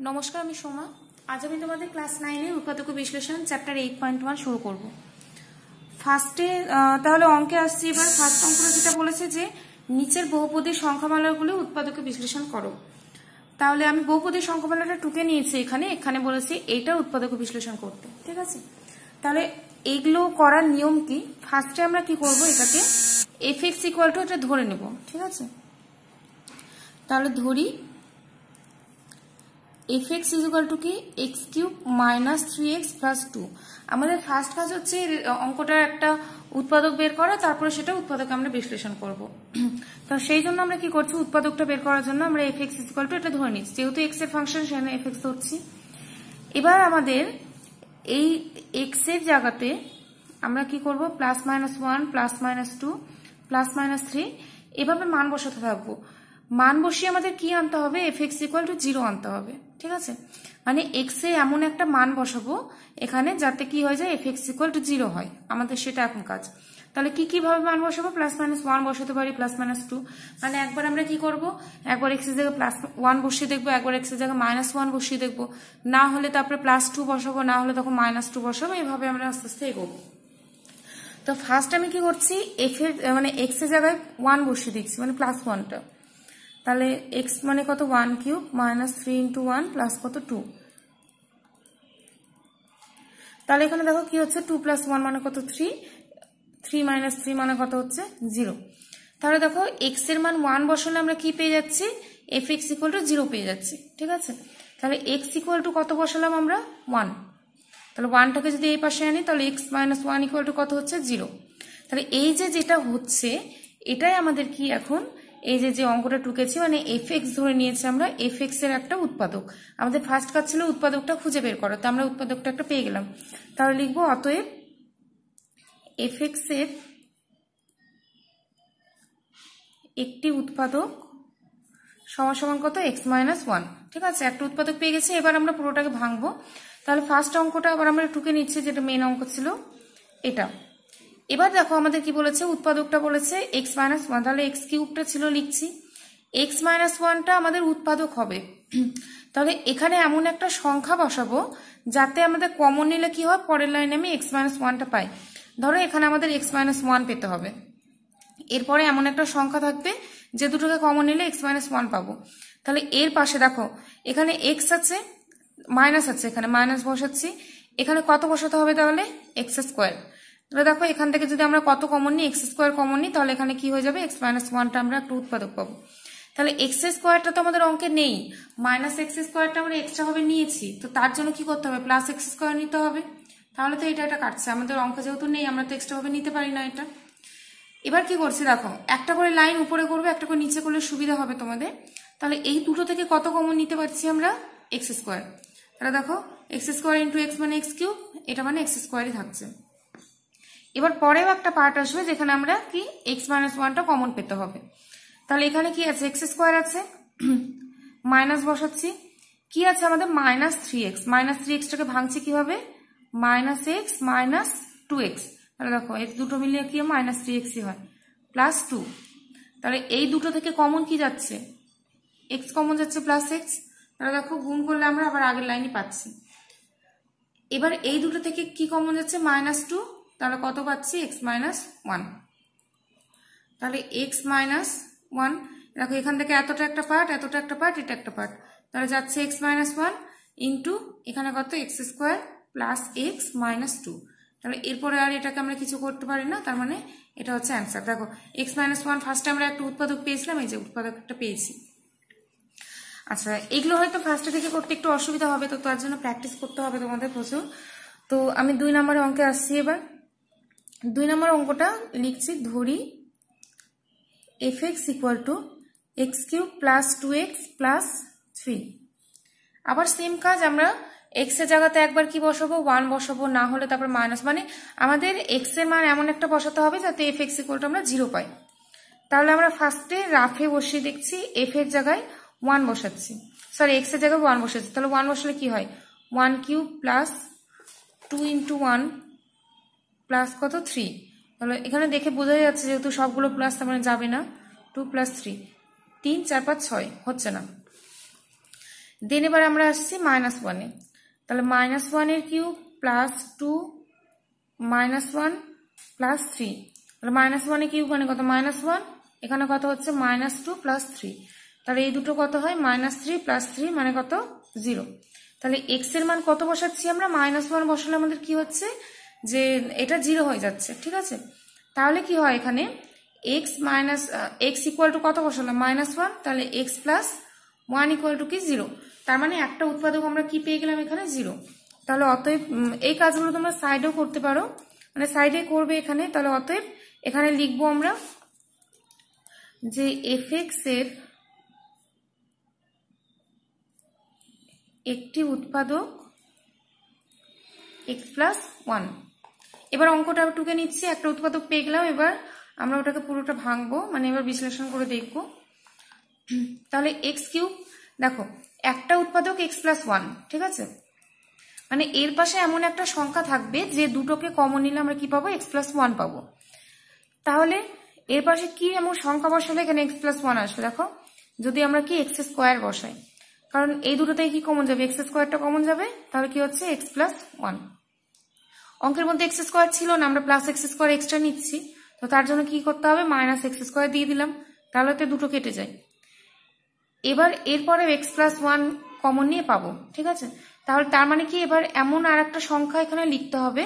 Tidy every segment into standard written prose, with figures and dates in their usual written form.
নমস্কার, আমি সোমা। আজ আমি তোমাদের ক্লাস 9 এর উৎপাদক বিশ্লেষণ চ্যাপ্টার 8.1 শুরু করব। ফার্স্টে তাহলে অঙ্কে আসছি। এবার ফার্স্ট অঙ্কটা যেটা বলেছে যে নিচের বহুপদী সংখ্যামালাগুলো উৎপাদকে বিশ্লেষণ করো। তাহলে আমি বহুপদী সংখ্যামালাটা টুকে নিয়েছি, এখানে বলেছি এইটা উৎপাদকে বিশ্লেষণ করতে। ঠিক আছে, তাহলে এইগুলো করার নিয়ম কি? ফার্স্টে আমরা কি করব, এটাকে fx ইকুয়াল টু এটা ধরে নেব। ঠিক আছে, তাহলে ধরি fx ইজ ইকুয়াল টু কি x cube minus 3x plus 2। আমাদের ফার্স্ট কাজ হচ্ছে অঙ্কটার একটা উৎপাদক বের করা, তারপরে সেটা উৎপাদকে আমরা বিশ্লেষণ করব। তো সেই জন্য আমরা কি করছি, উৎপাদকটা বের করার জন্য আমরা fx ইজ ইকুয়াল টু এটা ধরে নিচ্ছি, যেহেতু x এর ফাংশন সেখানে fx ধরছি। এবার আমাদের এই x এর জায়গাতে আমরা কি করব, plus minus 1 plus minus 2 plus minus 3 এভাবে মান বসাতে থাকবো। মান বসিয়ে আমাদের কি আনতে হবে, fx ইকুয়াল টু 0 আনতে হবে। ঠিক আছে, মানে x এ এমন একটা মান বসাবো এখানে যাতে কি হয়ে যায়, fx ইকুয়াল টু 0 হয়। আমাদের সেটা এখন কাজ। তাহলে কিভাবে মান বসাবো, প্লাস মাইনাস 1 বসাতে পারি, প্লাস মাইনাস 2। মানে একবার আমরা কি করব, একবার x এর জায়গায় প্লাস 1 বসিয়ে দেখবো, একবার x এর জায়গায় মাইনাস 1 বসিয়ে দেখবো, না হলে তারপরে প্লাস 2 বসাবো, না হলে তখন মাইনাস 2 বসাবো। এইভাবে আমরা আস্তে আস্তে এগোবো। তো ফার্স্ট আমি কি করছি, মানে x এর জায়গায় 1 বসিয়ে দিচ্ছি, মানে প্লাস 1টা। তাহলে x মানে কত, 1 কিউব মাইনাস 3 ইন্টু 1 প্লাস কত 2। তাহলে এখানে দেখো কি হচ্ছে, 2 প্লাস 1 মানে কত 3, 3 মাইনাস 3 মানে কত হচ্ছে 0। তাহলে দেখো x এর মান 1 বসালে আমরা কি পেয়ে যাচ্ছি, fx ইকুয়াল টু 0 পেয়ে যাচ্ছি। ঠিক আছে, তাহলে x ইকুয়াল টু কত বসালাম আমরা, 1। তাহলে 1টাকে যদি এই পাশে আনি তাহলে x মাইনাস 1 ইকুয়াল টু কত হচ্ছে 0। তাহলে এই যেটা হচ্ছে এটাই আমাদের কি এখন এই যে অঙ্কটা টুকেছি, মানে fx ধরে নিয়েছি আমরা, fx এর একটা উৎপাদক। আমাদের ফার্স্ট কাজ ছিল উৎপাদকটা খুঁজে বের করা, তো আমরা উৎপাদকটা একটা পেয়ে গেলাম। তাহলে লিখবো অতএব fx এর একটি উৎপাদক সমান সমান কত, x মাইনাস 1। ঠিক আছে, একটা উৎপাদক পেয়ে গেছি। এবার আমরা পুরোটাকে ভাঙবো। তাহলে ফার্স্ট অঙ্কটা আবার আমরা টুকে নিচ্ছি, যেটা মেন অঙ্ক ছিল এটা। এবার দেখো আমাদের কি বলেছে, উৎপাদকটা বলেছে x মাইনাস 1। তাহলে x কিউবটা ছিল, লিখছি x মাইনাস 1টা আমাদের উৎপাদক হবে। তাহলে এখানে এমন একটা সংখ্যা বসাবো যাতে আমাদের কমন নিলে কি হয়, পরের লাইনে আমি x মাইনাস 1টা পাই। ধরো এখানে আমাদের x মাইনাস 1 পেতে হবে, এরপরে এমন একটা সংখ্যা থাকবে যে দুটোকে কমন নিলে x মাইনাস 1 পাবো। তাহলে এর পাশে দেখো এখানে x আছে, মাইনাস আছে, এখানে মাইনাস বসাচ্ছি। এখানে কত বসাতে হবে, তাহলে x স্কোয়ার। তাহলে দেখো এখান থেকে যদি আমরা কত কমন নিই, x স্কোয়ার কমন নিই, তাহলে এখানে কি হয়ে যাবে, x মাইনাস 1টা আমরা একটা উৎপাদক পাবো। তাহলে x স্কোয়ারটা তো আমাদের অঙ্কে নেই, মাইনাস x স্কোয়ারটা আমরা এক্সট্রা ভাবে নিয়েছি, তো তার জন্য কি করতে হবে, প্লাস x স্কোয়ার নিতে হবে। তাহলে তো এটা কাটছে, আমাদের অঙ্ক যেহেতু নেই আমরা তো এক্সট্রা ভাবে নিতে পারি না এটা। এবার কি করছি দেখো, একটা করে লাইন উপরে করবে, একটা করে নিচে করলে সুবিধা হবে তোমাদের। তাহলে এই দুটো থেকে কত কমন নিতে পারছি আমরা, x স্কোয়ার। তাহলে দেখো x স্কোয়ার ইন্টু x মানে x কিউব, এটা মানে x স্কোয়ারই থাকছে। এবার পরেও একটা পার্ট আসবে যেখানে আমরা কি x মাইনাস 1টা কমন পেতে হবে। তাহলে এখানে কি আছে, x স্কোয়ার আছে, মাইনাস বসাচ্ছি, কি আছে আমাদের মাইনাস 3x। মাইনাস 3xটাকে ভাঙছি কিভাবে, মাইনাস x মাইনাস 2x। তাহলে দেখো এই দুটো মিলিয়ে কি মাইনাস 3xই হয়, প্লাস 2। তাহলে এই দুটো থেকে কমন কি যাচ্ছে, x কমন যাচ্ছে, প্লাস x। তাহলে দেখো গুণ করলে আমরা আবার আগের লাইনই পাচ্ছি। এবার এই দুটো থেকে কি কমন যাচ্ছে, মাইনাস 2। তাহলে কত পাচ্ছি, x মাইনাস 1। তাহলে x মাইনাস 1, দেখো এখান থেকে এতটা একটা পার্ট, এতটা একটা পার্ট, এটা একটা পার্ট, তাহলে যাচ্ছে x মাইনাস 1 ইন্টু এখানে কত, x square plus x minus 2। তাহলে এরপরে আর এটাকে আমরা কিছু করতে পারি না, তার মানে এটা হচ্ছে অ্যান্সার। দেখো x মাইনাস 1 ফার্স্টে আমরা একটা উৎপাদক পেয়েছিলাম, এই যে উৎপাদক একটা পেয়েছি। আচ্ছা, এগুলো হয়তো ফার্স্টে থেকে করতে একটু অসুবিধা হবে, তো তার জন্য প্র্যাকটিস করতে হবে তোমাদের প্রচুর। তো আমি 2 নম্বরে অঙ্কে আসছি। এবার 2 নম্বর অঙ্কটা লিখছি, ধরি fx equal to x cube plus 2x plus 3। আবার সেম কাজ, আমরা x এর জায়গাতে একবার কি বসাবো, 1 বসাবো, না হলে তারপর মাইনাস, মানে আমাদের x এর মান এমন একটা বসাতে হবে যাতে fx ইকুয়াল টু আমরা 0 পাই। তাহলে আমরা ফার্স্টে রাফে বসিয়ে দেখছি, f এর জায়গায় 1 বসাচ্ছি, সরি x এর জায়গায় 1 বসাচ্ছি। তাহলে 1 বসালে কি হয়, 1 কিউব প্লাস 2 ইন্টু 1 প্লাস কত 3। তাহলে এখানে দেখে বোঝা যাচ্ছে যেহেতু সবগুলো প্লাস, তার মানে যাবে না, 2 প্লাস 3, 3 4 5 6 হচ্ছে না। দেন এবার আমরা আসছি -1-এ, তাহলে -1 এর কিউব প্লাস 2 -1 প্লাস 3, তাহলে -1 এর কিউব মানে কত -1, এখানে কত হচ্ছে -2 প্লাস 3, তাহলে এই দুটো কত হয় -3 প্লাস 3 মানে কত 0। তাহলে x এর মান কত বসাচ্ছি আমরা, -1 বসালে আমাদের কি হচ্ছে যে এটা 0 হয়ে যাচ্ছে, ঠিক আছে। তাহলে কি হয় এখানে x ইকুয়াল টু কত বসালাম -1, তাহলে x প্লাস 1 ইকুয়াল টু কি 0, তার মানে একটা উৎপাদক আমরা কি পেয়ে গেলাম এখানে 0। তাহলে অতএব এই কাজগুলো তোমরা সাইডেও করতে পারো, মানে সাইডে করবে এখানে। তাহলে অতএব এখানে লিখবো আমরা যে fx এর একটি উৎপাদক x প্লাস 1। এবার অঙ্কটা টুকে নিচ্ছি, একটা উৎপাদক পেয়ে গেলাম, এবার আমরা ওটাকে পুরোটা ভাঙবো, মানে এবার বিশ্লেষণ করে দেখবো। তাহলে এক্স কিউব, দেখো একটা উৎপাদক x প্লাস 1, ঠিক আছে, মানে এর পাশে এমন একটা সংখ্যা থাকবে যে দুটোকে কমন নিলে আমরা কি পাবো x প্লাস 1 পাবো। তাহলে এর পাশে কি এমন সংখ্যা বসালে এখানে x প্লাস 1 আসবে, দেখো যদি আমরা কি x স্কোয়ার বসাই, কারণ এই দুটোতে কি কমন যাবে, x স্কোয়ারটা কমন যাবে, তাহলে কি হচ্ছে x প্লাস 1। অঙ্কের মধ্যে x স্কোয়ার ছিল না, আমরা প্লাস x স্কোয়ার এক্সট্রা নিচ্ছি, তো তার জন্য কি করতে হবে -x স্কোয়ার দিয়ে দিলাম, তাহলে তো দুটো কেটে যায়। এবার এরপরে x প্লাস 1 কমন নিয়ে পাবো, ঠিক আছে। তাহলে তার মানে কি এবার এমন আর একটা সংখ্যা এখানে লিখতে হবে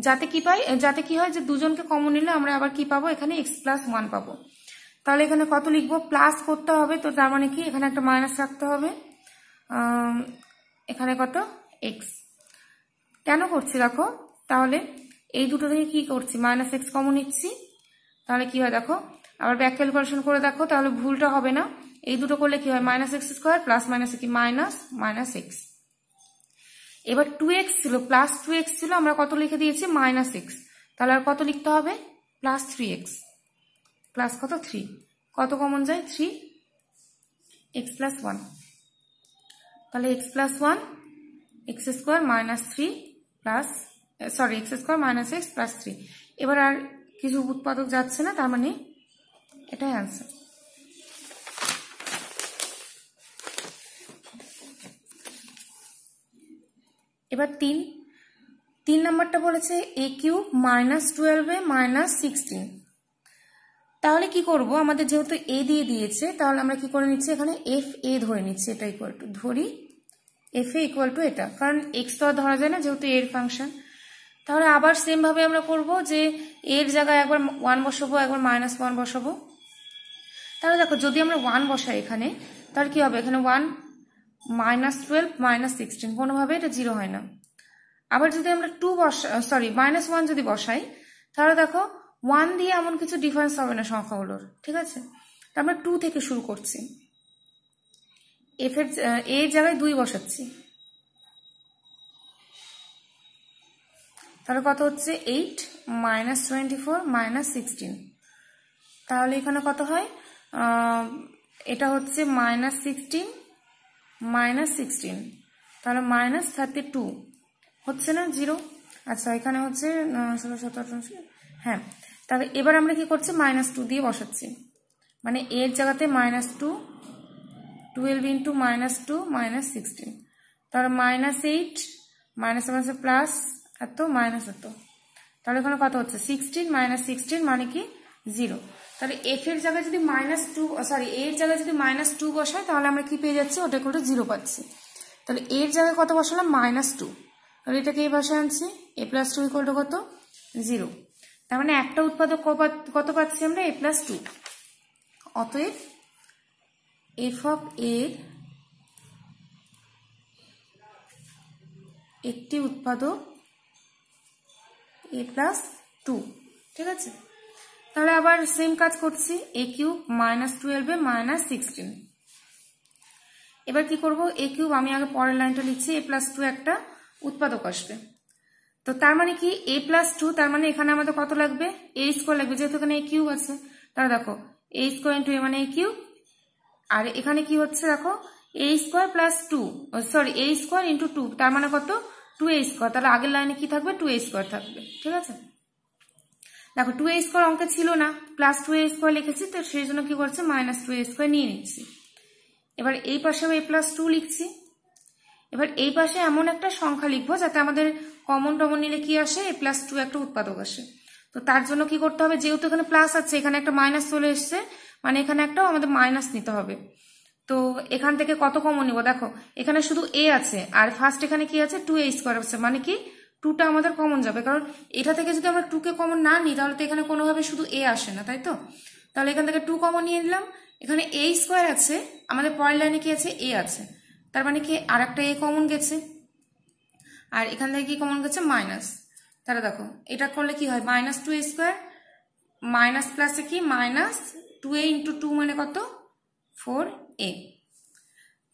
যাতে কি হয় যে দুজনকে কমন নিলে আমরা আবার কি পাবো এখানে x প্লাস 1 পাবো। তাহলে এখানে কত লিখবো, প্লাস করতে হবে, তো তার মানে কি এখানে একটা মাইনাস রাখতে হবে, এখানে কত x কেন করছি দেখো, তাহলে এই দুটো থেকে কি করছি -x কমন নিচ্ছি, তাহলে কি হয় দেখো আবার ব্যাক ক্যালকুলেশন করে দেখো, তাহলে ভুলটা হবে না। এই দুটো করলে কি হয় -x স্কোয়ার প্লাস মাইনাস কি -x। এবার 2x ছিল, প্লাস 2x ছিল, আমরা কত লিখে দিয়েছি -x, তাহলে আর কত লিখতে হবে প্লাস 3x, প্লাস কত 3, কত কমন যায় 3, x প্লাস 1, তাহলে x plus 1 x square minus 3 plus x square minus x plus 3। এবার আর কিছু উৎপাদক যাচ্ছে না, তার মানে এটাই আনসার। এবার 3 নাম্বারটা বলেছে a কিউব -12 -16। তাহলে কি করব, আমাদের যেহেতু a দিয়ে দিয়েছে, তাহলে আমরা কি করে নিচ্ছি এখানে f a ধরে নিচ্ছি, এটা ইকুয়াল টু ধরি f a ইকুয়াল টু এটা, কারণ x তো আর ধরা যায় না যেহেতু এর ফাংশন। তাহলে আবার সেম ভাবে আমরা করব যে এর জায়গায় একবার 1 বসাবো, একবার -1 বসাবো। তাহলে দেখো যদি আমরা 1 বসাই এখানে, তাহলে কি হবে এখানে 1 -12 -16, কোনোভাবে এটা 0 হয় না। আবার যদি আমরা -1 যদি বসাই, তাহলে দেখো 1 দিয়ে এমন কিছু ডিফারেন্স হবে না সংখ্যাগুলোর, ঠিক আছে। তো আমরা 2 থেকে শুরু করছি, এর জায়গায় 2 বসাচ্ছি, তাহলে কত হচ্ছে 8 -24 -16, তাহলে এখানে কত হয়, এটা হচ্ছে -16 -16, তাহলে -32 হচ্ছে না 0, আচ্ছা এখানে হচ্ছে 16 17, হ্যাঁ। তাহলে এবার আমরা কি করছি -2 দিয়ে বসাচ্ছি, মানে এর জায়গাতে -2, 12 ইন্টু -2 -16, তাহলে -8 মাইনাস প্লাস এত মাইনাস এত, তাহলে এখানে কত হচ্ছে 16 -16 মানে কি 0। তাহলে f এর জায়গায় যদি এর জায়গায় যদি -2 বসাই, তাহলে আমরা কি পেয়ে যাচ্ছি ওটা করে 0 পাচ্ছি। তাহলে এর জায়গায় কত বসালাম -2, তাহলে এটাকে এই ভাষায় আনছি a প্লাস 2 ইকুয়াল টু কত 0, তার মানে একটা উৎপাদক কত পাচ্ছি আমরা a প্লাস 2। অতএব f অফ a একটি উৎপাদক a প্লাস 2, ঠিক আছে। তাহলে আবার সেম কাজ করছি, a কিউব -12 -16। এবার কি করব, a কিউব আমি আগে পরের লাইনটা লিখছি, a প্লাস 2 একটা উৎপাদক আসবে, তো তার মানে কি a প্লাস 2, তার মানে এখানে আমাদের কত লাগবে a স্কোয়ার লাগবে, যেহেতু এখানে a কিউব আছে। তাহলে দেখো a স্কোয়ার ইন্টু a মানে a কিউব, আর এখানে কি হচ্ছে দেখো a square plus 2, a square into 2, তার মানে কত 2a স্কোয়ার, তাহলে আগের লাইনে কি থাকবে 2a স্কোয়ার থাকবে, ঠিক আছে। দেখো 2a স্কোয়ার অঙ্কে ছিল না, প্লাস 2a স্কোয়ার লিখেছি, তো সেই জন্য কি করছে -2a স্কোয়ার নিয়ে নিচ্ছি। এবার এই পাশেও a প্লাস 2 লিখছি, এবার এই পাশে এমন একটা সংখ্যা লিখবো যাতে আমাদের কমন টমন নিলে কি আসে a+2 একটা উৎপাদক আসে। তো তার জন্য কি করতে হবে, যেহেতু এখানে প্লাস আছে এখানে একটা মাইনাস চলে এসছে, মানে এখানে একটাও আমাদের মাইনাস নিতে হবে। তো এখান থেকে কত কমন নিব, দেখো এখানে শুধু a আছে আর ফার্স্ট এখানে কি আছে 2a² আছে, মানে কি 2টা আমাদের কমন যাবে, কারণ এটা থেকে যদি আমরা 2 কে কমন না নিই তাহলে তো এখানে কোনোভাবে শুধু a আসে না, তাই তো। তাহলে এখান থেকে 2 কমন নিয়ে নিলাম, এখানে a² আছে, আমাদের পরের লাইনে কি আছে a আছে, তার মানে কি আর একটা a কমন গেছে, আর এখান থেকে কি কমন গেছে মাইনাস। তাহলে দেখো এটা করলে কি হয়, -2a² মাইনাস প্লাসে কি -2a × 2 মানে কত 4a।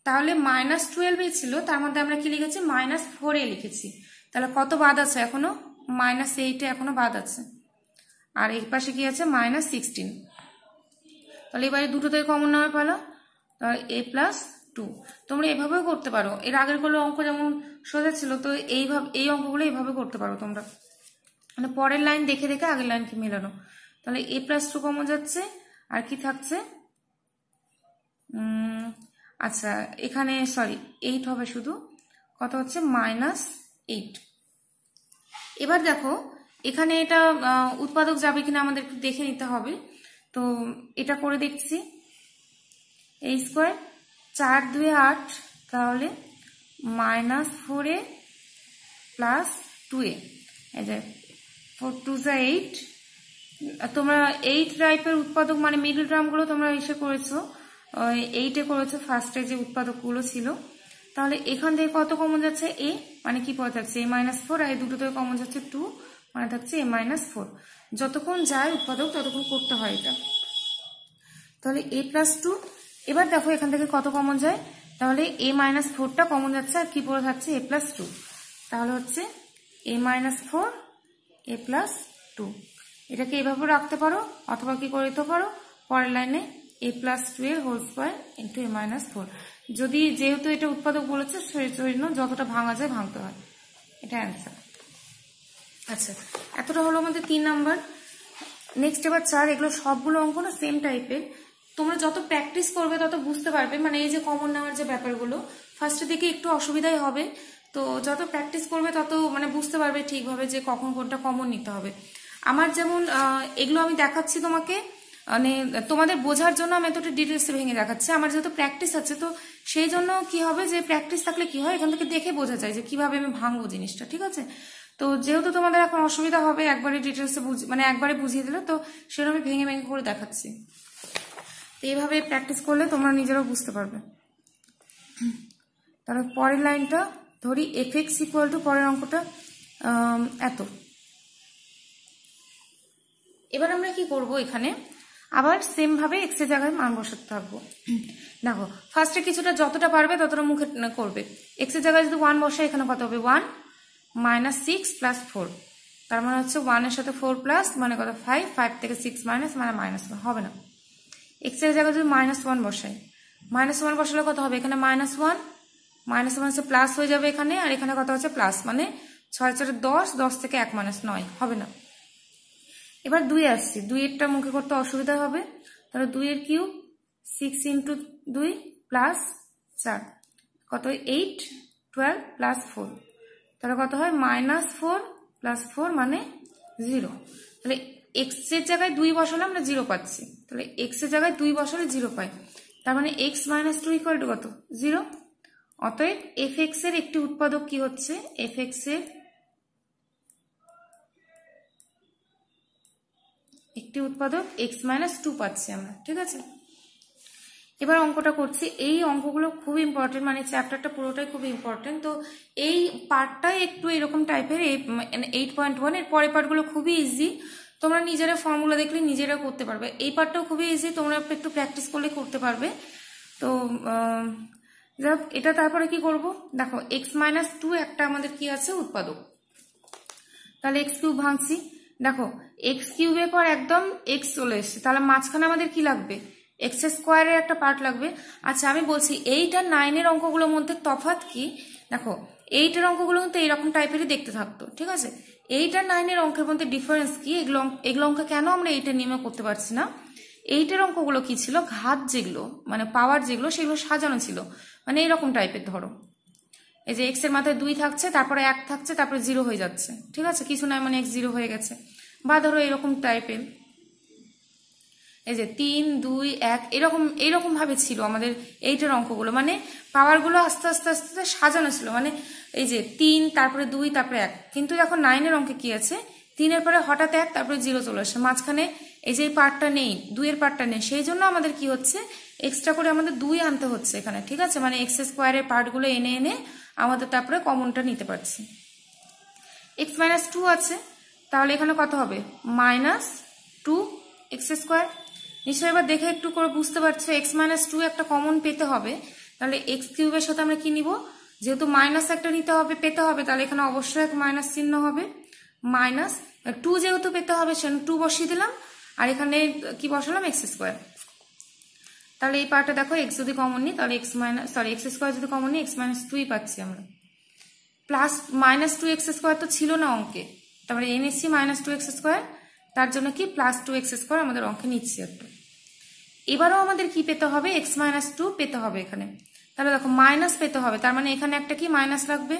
তাহলে -12 ছিল, তার মধ্যে আমরা কি লিখেছি -4a লিখেছি, তাহলে কত বাদ আছে এখনো -8 এখনো বাদ আছে, আর এই পাশে কি আছে -16। তাহলে এবারে দুটো থেকে কমন নেওয়া পেলো, তাহলে a+2। তোমরা এভাবেও করতে পারো, এর আগের গুলো অঙ্ক যেমন সোজা ছিল, তো এই অঙ্কগুলো এইভাবে করতে পারো তোমরা, মানে পরের লাইন দেখে দেখে আগের লাইনকে মেলানো। তাহলে a+2 কমন যাচ্ছে, আর কি থাকছে, আচ্ছা এখানে সরি 8 হবে শুধু, কত হচ্ছে -8। এবার দেখো এখানে এটা উৎপাদক যাবে কিনা আমাদের একটু দেখে নিতে হবে, তো এটা করে দেখছি। a², 4 2 8, তাহলে -4a + 2a, এই যে 4 2 8। তোমরা 8 টাইপের উৎপাদক মানে মিডল টার্মগুলো তোমরা এসে করেছো, 8-এ করেছো ফার্স্টে যে উৎপাদকগুলো ছিল। তাহলে এখান থেকে কত কমন যাচ্ছে a, মানে কি পড়ে থাকছে a-4, আর এই দুটো থেকে কমন যাচ্ছে 2, মানে থাকছে a-4। যতক্ষণ যায় উৎপাদক ততক্ষণ করতে হয় এটা। তাহলে a+2। এবার দেখো এখান থেকে কত কমন যায়, তাহলে a-4টা কমন যাচ্ছে, আর কি পড়ে থাকছে a+2, তাহলে হচ্ছে a-4 a+2। এটাকে এইভাবে রাখতে পারো, অথবা কি করে দিতে পারো পরের লাইনে a+2 এর হোল স্কয়ার ইন্টু a-4। যদি যেহেতু এটা উৎপাদক বলেছে সেই জন্য যতটা ভাঙা যায় ভাঙতে হয়, এটা অ্যান্সার। আচ্ছা এতটা হলো আমাদের 3 নাম্বার। নেক্সট এবার 4, এগুলো সবগুলো অঙ্ক না সেম টাইপের, তোমরা যত প্র্যাকটিস করবে তত বুঝতে পারবে, মানে এই যে কমন নেওয়ার যে ব্যাপারগুলো ফার্স্টের দিকে একটু অসুবিধাই হবে, তো যত প্র্যাকটিস করবে তত মানে বুঝতে পারবে ঠিকভাবে যে কখন কোনটা কমন নিতে হবে। আমার যেমন এগুলো আমি দেখাচ্ছি তোমাকে, মানে তোমাদের বোঝার জন্য আমি এতটা ডিটেলসে ভেঙে দেখাচ্ছি, আমার যেহেতু প্র্যাকটিস আছে তো সেই জন্য কি হবে যে প্র্যাকটিস থাকলে কি হয় এখান থেকে দেখে বোঝা যায় যে কিভাবে আমি ভাঙবো জিনিসটা, ঠিক আছে। তো যেহেতু তোমাদের এখন অসুবিধা হবে একবারে ডিটেলসে মানে একবারে বুঝিয়ে দিলে, তো সেটা আমি ভেঙে ভেঙে করে দেখাচ্ছি। তো এইভাবে প্র্যাকটিস করলে তোমরা নিজেরাও বুঝতে পারবে। তাহলে পরের লাইনটা ধরি f(x) = পরের অঙ্কটা এত। এবার আমরা কি করব, এখানে আবার সেম ভাবে x এর জায়গায় মান বসাতে থাকবো। দেখো ফার্স্টে কিছুটা যতটা পারবে ততটা মুখে করবে। x এর জায়গায় যদি 1 বসাই এখানে কত হবে 1 -6 + 4, তার মানে হচ্ছে 1 এর সাথে 4 প্লাস মানে কত 5, 5 থেকে 6 মাইনাস মানে -1 হবে না। x এর জায়গায় যদি -1 বসাই, -1 বসালে কত হবে এখানে -1, -1 হচ্ছে প্লাস হয়ে যাবে এখানে, আর এখানে কত হচ্ছে প্লাস, মানে 6 4 10, 10 থেকে 1 -9 হবে না। এবার 2 আসছে, 2 এরটা মুখে করতে অসুবিধা হবে, তাহলে 2 এর কিউব 6 × 2 প্লাস 4 কত 8 12 প্লাস 4, তাহলে কত হয় -4 + 4 মানে 0। তাহলে x এর জায়গায় 2 বসালে আমরা 0 পাচ্ছি, তাহলে x এর জায়গায় 2 বসালে 0 পাই, তার মানে x - 2 = কত 0। অতএব f(x) এর একটি উৎপাদক কি হচ্ছে, f(x) এর একটি উৎপাদক x - 2 পাচ্ছি আমরা, ঠিক আছে। এবার অঙ্কটা করছি, এই অঙ্কগুলো খুব ইম্পর্টেন্ট, মানে চ্যাপ্টারটা পুরোটাই খুব ইম্পর্টেন্ট, তো এই পার্টটাই একটু এরকম টাইপের 8.1 এর পরের পার্টগুলো খুবই ইজি, তোমরা নিজেরা ফর্মুলা দেখলে নিজেরা করতে পারবে। এই পার্টটাও খুবই ইজি, তোমরা একটু প্র্যাকটিস করলে করতে পারবে। তো এটা তারপরে কি করব, দেখো x - 2 একটা আমাদের কি আছে উৎপাদক, তাহলে x³ ভাঙছি, দেখো x³ এর পর একদম x চলে এসছে, তাহলে মাঝখানে আমাদের কি লাগবে x² এর একটা পার্ট লাগবে। আচ্ছা আমি বলছি 8 আর 9 এর অঙ্কগুলোর মধ্যে তফাৎ কি, দেখো 8 এর অঙ্কগুলো কিন্তু এইরকম টাইপেরই দেখতে থাকতো, ঠিক আছে। 8 আর 9 এর অঙ্কের মধ্যে ডিফারেন্স কি, এগুলো অঙ্ক কেন আমরা 8 এর নিয়মে করতে পারছি না। 8 এর অঙ্কগুলো কি ছিল, ঘাত যেগুলো মানে পাওয়ার যেগুলো সেগুলো সাজানো ছিল, মানে এইরকম টাইপের ধরো এই যে এক্স এর মাথায় 2 থাকছে, তারপরে 1 থাকছে, তারপরে 0 হয়ে যাচ্ছে, ঠিক আছে, কিছু নয় মানে x 0 হয়ে গেছে। বা ধরো এরকম টাইপের, এই যে 3 2 1 এরকম ভাবে ছিল আমাদের এইটার অঙ্কগুলো, মানে পাওয়ারগুলো আস্তে আস্তে আস্তে আস্তে সাজানো ছিল, মানে এই যে 3 তারপরে 2 তারপরে 1। কিন্তু দেখো 9 এর অঙ্কে কি আছে, 3 এর পরে হঠাৎ 1 তারপরে 0 চলে আসে, মাঝখানে এই যে পার্টটা নেই, 2 এর পার্টটা নেই, সেই জন্য আমাদের কি হচ্ছে এক্সট্রা করে আমাদের 2 আনতে হচ্ছে এখানে, ঠিক আছে, মানে এক্স স্কোয়ারের পার্টগুলো এনে এনে আমাদের তারপরে কমনটা নিতে পারছি। এক্স মাইনাস 2 আছে, তাহলে এখানে কত হবে মাইনাস 2 এক্স স্কোয়ার। নিশ্চয়ই এবার দেখে একটু করে বুঝতে পারছো এক্স মাইনাস 2 একটা কমন পেতে হবে, তাহলে এক্স কিউবের সাথে আমরা কি নিব, যেহেতু মাইনাস একটা নিতে হবে পেতে হবে, তাহলে এখানে অবশ্যই এক মাইনাস চিহ্ন হবে, মাইনাস 2 যেহেতু পেতে হবে সেজন্য 2 বসিয়ে দিলাম, আর এখানে কি বসালাম এক্স স্কোয়ার। তাহলে এই পার্টটা দেখো এক্স যদি কমন নিই তাহলে এক্স স্কোয়ার যদি কমন নিই এক্স মাইনাস 2 পাচ্ছি আমরা, প্লাস মাইনাস 2 এক্স স্কোয়ার তো ছিল না অঙ্কে, তারপরে এনেছি মাইনাস 2 এক্স স্কোয়ার, তার জন্য কি প্লাস 2 এক্স স্কোয়ার আমাদের অঙ্কে নিচ্ছি একটা। এবারও আমাদের কি পেতে হবে এক্স মাইনাস 2 পেতে হবে এখানে, তাহলে দেখো মাইনাস পেতে হবে, তার মানে এখানে একটা কি মাইনাস লাগবে,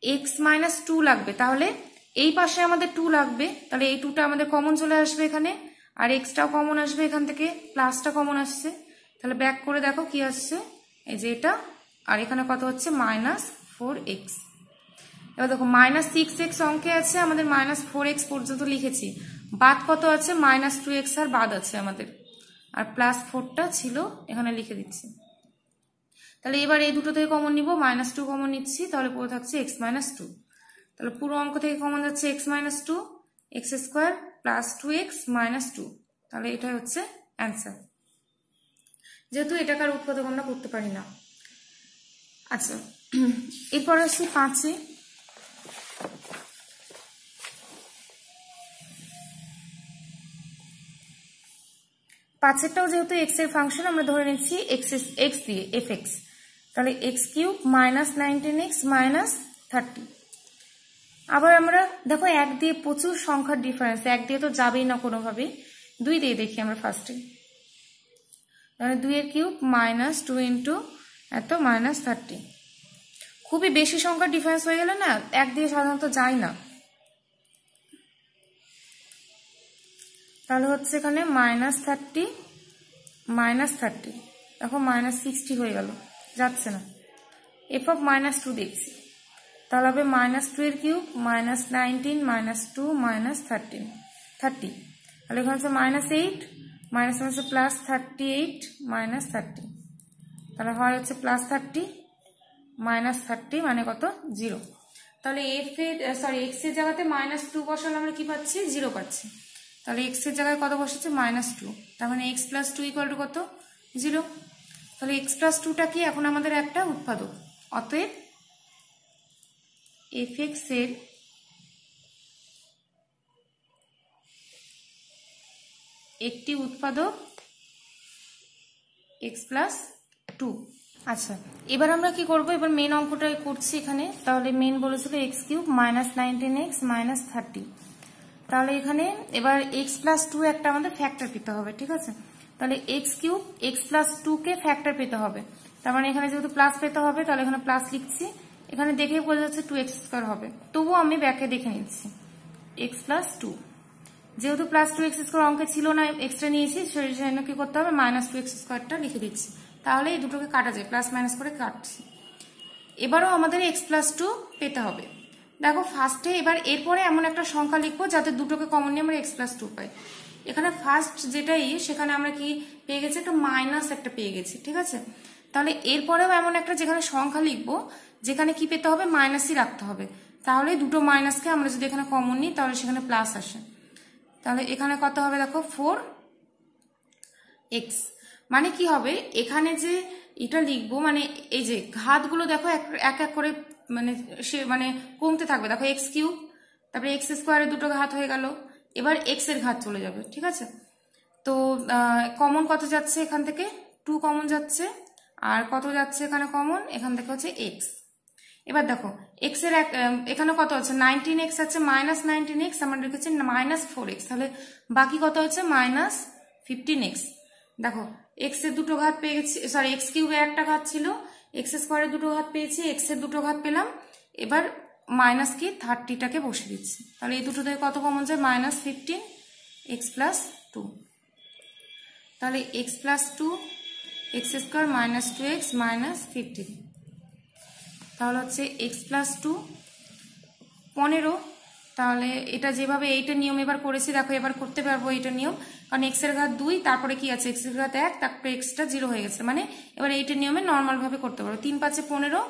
এক্স মাইনাস 2 লাগবে, তাহলে এই পাশে আমাদের 2 লাগবে, তাহলে এই 2টা আমাদের কমন চলে আসবে এখানে, আর এক্সটাও কমন আসবে এখান থেকে, প্লাসটা কমন আসছে, তাহলে ব্যাক করে দেখো কি আসছে, এই যে এটা, আর এখানে কত হচ্ছে মাইনাস 4x। এবার দেখো মাইনাস 6x অঙ্কে আছে, আমাদের মাইনাস 4x পর্যন্ত লিখেছি, বাদ কত আছে মাইনাস 2x আর বাদ আছে আমাদের, আর প্লাস 4টা ছিল এখানে লিখে দিচ্ছি। তাহলে এবার এই দুটো থেকে কমন নিব, মাইনাস 2 কমন নিচ্ছি, তাহলে পুরো থাকছে এক্স মাইনাস 2, তাহলে পুরো অঙ্ক থেকে কমন যাচ্ছে x minus 2 x square plus 2x minus 2, তাহলে এটাই হচ্ছে অ্যান্সার, যেহেতু এটাকার উৎপাদক আমরা করতে পারি না। আচ্ছা এরপর আসছি 5-এ। পাঁচেরটাও যেহেতু এক্স এর ফাংশন আমরা ধরে নিচ্ছি এক্স দিয়ে এফ এক্স, তাহলে x cube minus 19x minus 30। আবার আমরা দেখো 1 দিয়ে প্রচুর সংখ্যার ডিফারেন্স, 1 দিয়ে তো যাবেই না কোনোভাবেই, 2 দিয়ে দেখি আমরা ফার্স্টে, তাহলে 2 এর কিউব মাইনাস 2 ইন্টু এত মাইনাস 30। খুবই বেশি সংখ্যার ডিফারেন্স হয়ে গেলে না 1 দিয়ে সাধারণত যায় না, তাহলে হচ্ছে এখানে মাইনাস 30 মাইনাস 30, দেখো মাইনাস 60 হয়ে গেল, যাচ্ছে না, এফ অফ মাইনাস 2 দেখছি, তাহলে হবে মাইনাস 2 এর কিউব মাইনাস 19 মাইনাস 2 মাইনাস 30, তাহলে এখানে হচ্ছে মাইনাস 8 মাইনাস হচ্ছে প্লাস 38 মাইনাস 30, তাহলে হয় হচ্ছে প্লাস 30 মাইনাস 30 মানে কত 0। তাহলে এক্স এর জায়গাতে মাইনাস 2 বসালে আমরা কি পাচ্ছি 0 পাচ্ছি, তাহলে এক্স এর জায়গায় কত বসেছে মাইনাস 2, তার মানে এক্স প্লাস 2 ইকুয়াল টু কত 0। তাহলে এক্স প্লাস 2টা কি এখন আমাদের একটা উৎপাদক, অতএব এফ এক্স এর একটি উৎপাদক এক্স প্লাস 2। আচ্ছা এবার আমরা কি করব, এবার মেন অঙ্কটা করছি এখানে, তাহলে মেন বলেছিল x cube minus 19x minus 30, তাহলে এখানে এবার এক্স প্লাস 2 একটা আমাদের ফ্যাক্টর পেতে হবে, ঠিক আছে, তাহলে এক্স কিউব এক্স প্লাস 2 কে ফ্যাক্টর পেতে হবে, তার মানে এখানে যেহেতু প্লাস পেতে হবে তাহলে এখানে প্লাস লিখছি, এখানে দেখেই বোঝা যাচ্ছে 2x স্কোয়ার হবে, তবুও আমি ব্যাকে দেখে নিচ্ছি এক্স প্লাস 2, যেহেতু প্লাস 2x স্কোয়ার অঙ্কে ছিল না এক্সট্রা নিয়েছি, সেই জন্য কি করতে হবে মাইনাস 2x স্কোয়ারটা লিখে দিচ্ছি, তাহলে এই দুটোকে কাটা যায়, প্লাস মাইনাস করে কাটছি। এবারও আমাদের এক্স প্লাস 2 পেতে হবে, দেখো ফার্স্টে এবার এরপরে এমন একটা সংখ্যা লিখবো যাতে দুটোকে কমন নিয়ে আমরা এক্স প্লাস 2 পাই, এখানে ফার্স্ট যেটাই সেখানে আমরা কি পেয়ে গেছি একটা মাইনাস একটা পেয়ে গেছি, ঠিক আছে, তাহলে এরপরেও এমন একটা যেখানে সংখ্যা লিখবো যেখানে কি পেতে হবে মাইনাসই রাখতে হবে, তাহলে দুটো মাইনাসকে আমরা যদি এখানে কমন নিই তাহলে সেখানে প্লাস আসে, তাহলে এখানে কত হবে দেখো 4x, মানে কি হবে এখানে যে এটা লিখবো মানে এই যে ঘাতগুলো দেখো এক এক করে মানে কমতে থাকবে, দেখো এক্স কিউব তারপরে এক্স স্কোয়ারের দুটো ঘাত হয়ে গেল, এবার এক্স এর ঘাত চলে যাবে, ঠিক আছে, তো কমন কত যাচ্ছে এখান থেকে 2 কমন যাচ্ছে, আর কত যাচ্ছে এখানে কমন এখান থেকে হচ্ছে এক্স। এবার দেখো এক্স এর এখানে কত আছে 19x আছে, মাইনাস 19x আমরা লিখেছি মাইনাস 4x, তাহলে বাকি কত হচ্ছে মাইনাস 15x। দেখো এক্স এর দুটো ঘাত পেয়ে গেছি, সরি এক্স কিউবের একটা ঘাত ছিল, এক্স স্কোয়ারের দুটো ঘাত পেয়েছি, এক্স এর দুটো ঘাত পেলাম, এবার মাইনাস কি 30টাকে বসে দিচ্ছি। তাহলে এই দুটো থেকে কত কমন যায়, -15 এক্স প্লাস 2। তাহলে x plus 2 x square minus 2x minus 15, তাহলে হচ্ছে এক্স প্লাস 2 15। তাহলে এটা যেভাবে এইটার নিয়ম এবার করেছি, দেখো এবার করতে পারবো এইটার নিয়ম, কারণ এক্স এর ঘাত 2, তারপরে কি আছে এক্স এর ঘাত 1, তারপরে এক্সটা 0 হয়ে গেছে, মানে এবার এইটার নিয়মে নর্মাল ভাবে করতে পারবো। 3 5 15,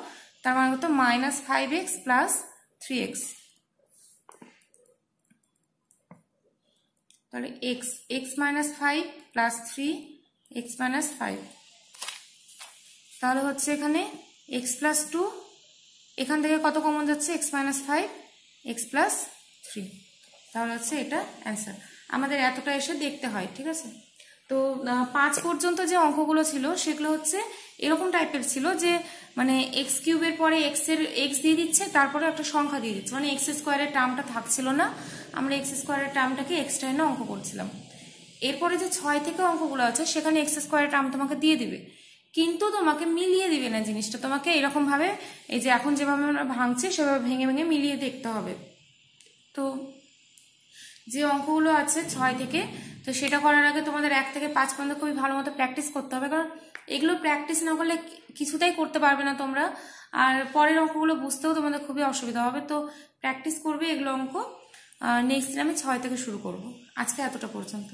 তার মানে কত -5x প্লাস 3x। তাহলে x minus 5 plus 3x minus 5, তাহলে হচ্ছে এখানে x প্লাস 2, এখান থেকে কত কমন যাচ্ছে x মাইনাস 5 x প্লাস 3, তাহলে হচ্ছে এটা অ্যান্সার। আমাদের এতটা এসে দেখতে হয়, ঠিক আছে। তো 5 পর্যন্ত যে অঙ্কগুলো ছিল সেগুলো হচ্ছে এরকম টাইপের ছিল যে মানে x কিউবের পরে x দিয়ে দিচ্ছে, তারপরে একটা সংখ্যা দিয়ে দিচ্ছে, মানে এক্স স্কোয়ারের টার্মটা থাকছিল না, আমরা এক্স স্কোয়ারের টার্মটাকে এক্সট্রা এনে অঙ্ক করছিলাম। এরপরে যে 6 থেকে অঙ্কগুলো আছে সেখানে এক্স স্কোয়ারের টার্ম তোমাকে দিয়ে দিবে, কিন্তু তোমাকে মিলিয়ে দিবে না জিনিসটা, তোমাকে এরকম ভাবে এই যে এখন যেভাবে আমরা ভাঙছি সেভাবে ভেঙে ভেঙে মিলিয়ে দেখতে হবে। তো যে অঙ্কগুলো আছে 6 থেকে, তো সেটা করার আগে তোমাদের 1 থেকে 5 পর্যন্ত খুবই ভালো মতো প্র্যাকটিস করতে হবে, কারণ এগুলো প্র্যাকটিস না করলে কিছুতেই করতে পারবে না তোমরা, আর পরের অঙ্কগুলো বুঝতেও তোমাদের খুবই অসুবিধা হবে। তো প্র্যাকটিস করবে এগুলো অঙ্ক, নেক্সট দিন আমি 6 থেকে শুরু করব। আজকে এতটা পর্যন্ত।